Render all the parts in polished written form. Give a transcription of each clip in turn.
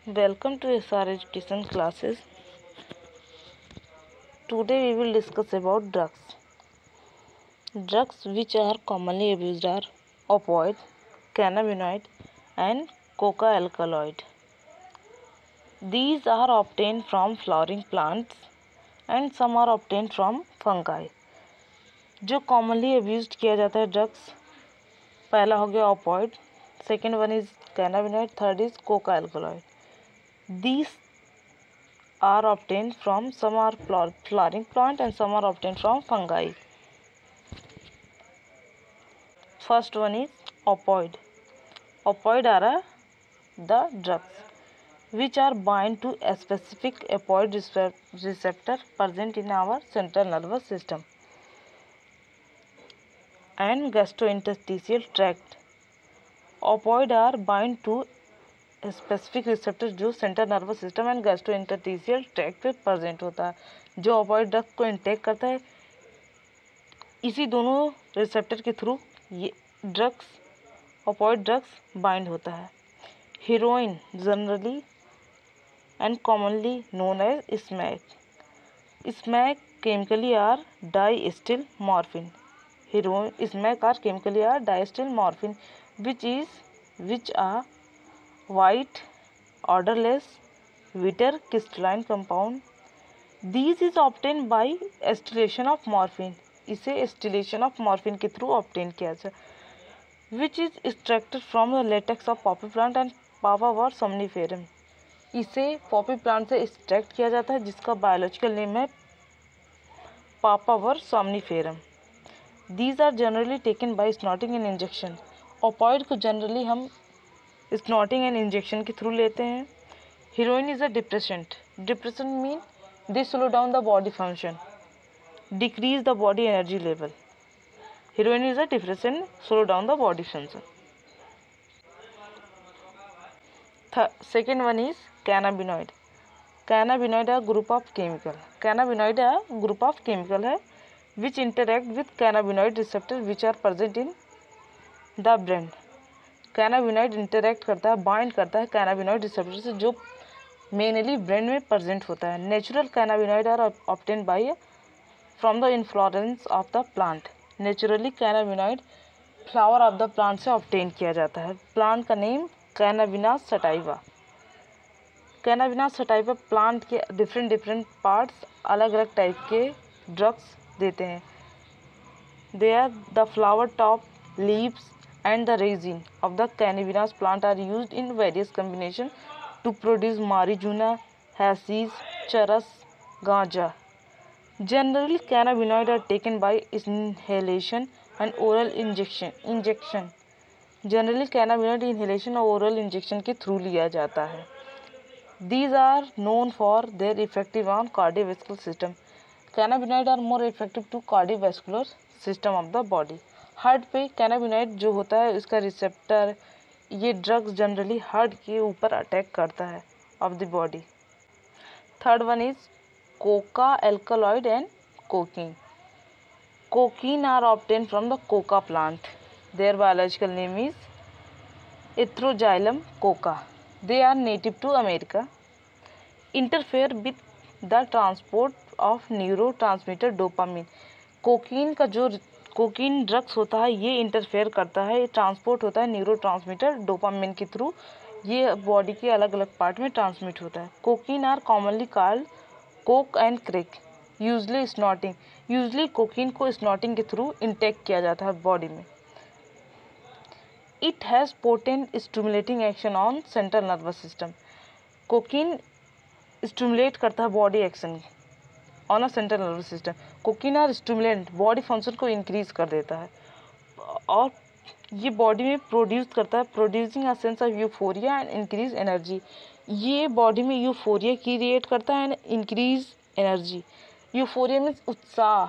Welcome to SR Education classes. Today we will discuss about drugs. Drugs which are commonly abused are opioid, cannabinoid and coca alkaloid. These are obtained from flowering plants and some are obtained from fungi. जो commonly abused किया जाता है drugs, पहला हो गया opioid, second one is cannabinoid, third is coca alkaloid. These are obtained from some are flowering plant and some are obtained from fungi. First one is opioid. Opioid are the drugs which are bind to a specific opioid receptor present in our central nervous system and gastrointestinal tract. Opioid are bind to specific receptor जो central nervous system and gastrointestinal tract पे present होता है. जो ऑपॉइड drug को intake करता है, इसी दोनों रिसेप्टर के थ्रू ये ड्रग्स ऑपॉइड ड्रग्स बाइंड होता है. Heroin generally and commonly known as smack. Smack chemically are diacetyl morphine. Heroin smack are chemically are diacetyl morphine which are white, odorless, bitter crystalline compound. These is obtained by distillation of morphine. इसे distillation of morphine के through obtain किया जाए. Which is extracted from the latex of poppy plant and Papaver somniferum. इसे poppy plant से extract किया जाता है जिसका biological name है Papaver somniferum. These are generally taken by snorting and injection. Opioid को generally हम स्नॉटिंग एंड इंजेक्शन के थ्रू लेते हैं. Heroine is a depressant. Depressant mean they slow down the body function, decrease the body energy level. Heroine is a depressant, slow down the body function. Second one is cannabinoid. Cannabinoid a group of chemical. Cannabinoid a group of chemical है which interact with cannabinoid receptor which are present in the brain. Cannabinoid interact करता है, bind करता है cannabinoid receptor से जो mainly brain में present होता है. Natural cannabinoid are obtained by from the inflorescence of the plant. Naturally cannabinoid flower of the plant से ऑब्टेन किया जाता है. प्लांट का name cannabina sativa. Cannabina sativa plant के डिफरेंट पार्ट्स अलग अलग टाइप के ड्रग्स देते हैं. They are the flower top, leaves and the resin of the cannabis plant are used in various combinations to produce marijuana, hashish, charas, ganja. Generally, cannabinoids are taken by inhalation and oral injection. Generally, cannabinoid inhalation और oral injection के through लिया जाता है. These are known for their effective on cardiovascular system. Cannabinoids are more effective to cardiovascular system of the body. Heart पे cannabinoid जो होता है इसका रिसेप्टर, ये ड्रग्स जनरली हार्ट के ऊपर अटैक करता है of the body. Third one is coca alkaloid and cocaine. Cocaine are obtain from the coca plant. Their biological name is erythroxylum coca. They are native to America. Interfere with the transport of neuro transmitter dopamine. Cocaine का जो cocaine drugs होता है ये interfere करता है, ये transport होता है न्यूरो ट्रांसमीटर डोपामिन के थ्रू. ये बॉडी के अलग अलग पार्ट में ट्रांसमिट होता है. Cocaine are commonly called coke and crack. Usually snorting. Usually cocaine को स्नॉटिंग के थ्रू इंटेक किया जाता है बॉडी में. It has potent stimulating action on central nervous system. Cocaine stimulate करता है body action on a central nervous system. Cocaine are stimulant body function को increase कर देता है और ये बॉडी में प्रोड्यूस करता है, producing a sense of euphoria and increase energy. ये बॉडी में यूफोरिया क्रिएट करता है and increase energy. Euphoria means उत्साह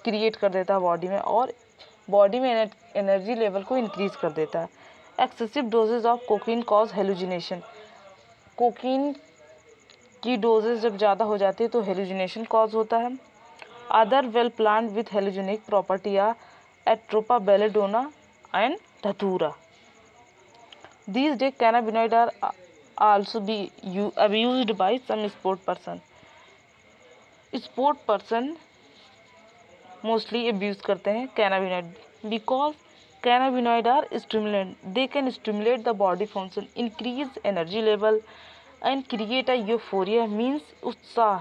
क्रिएट कर देता है बॉडी में और बॉडी में एनर्जी लेवल को इंक्रीज कर देता है. Excessive dosages of cocaine cause hallucination. Cocaine की डोजेज जब ज़्यादा हो जाती है तो हेलुजिनेशन कॉज होता है. Other well plant with hallucinogenic property are atropa belladonna and datura. These days cannabinoids are also be abused by some sport person. Sport person mostly abuse करते हैं cannabinoid because cannabinoid are stimulant. They can stimulate the body function, increase energy level and create a euphoria means उत्साह.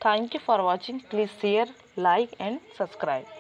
Thank you for watching. Please share, like and subscribe.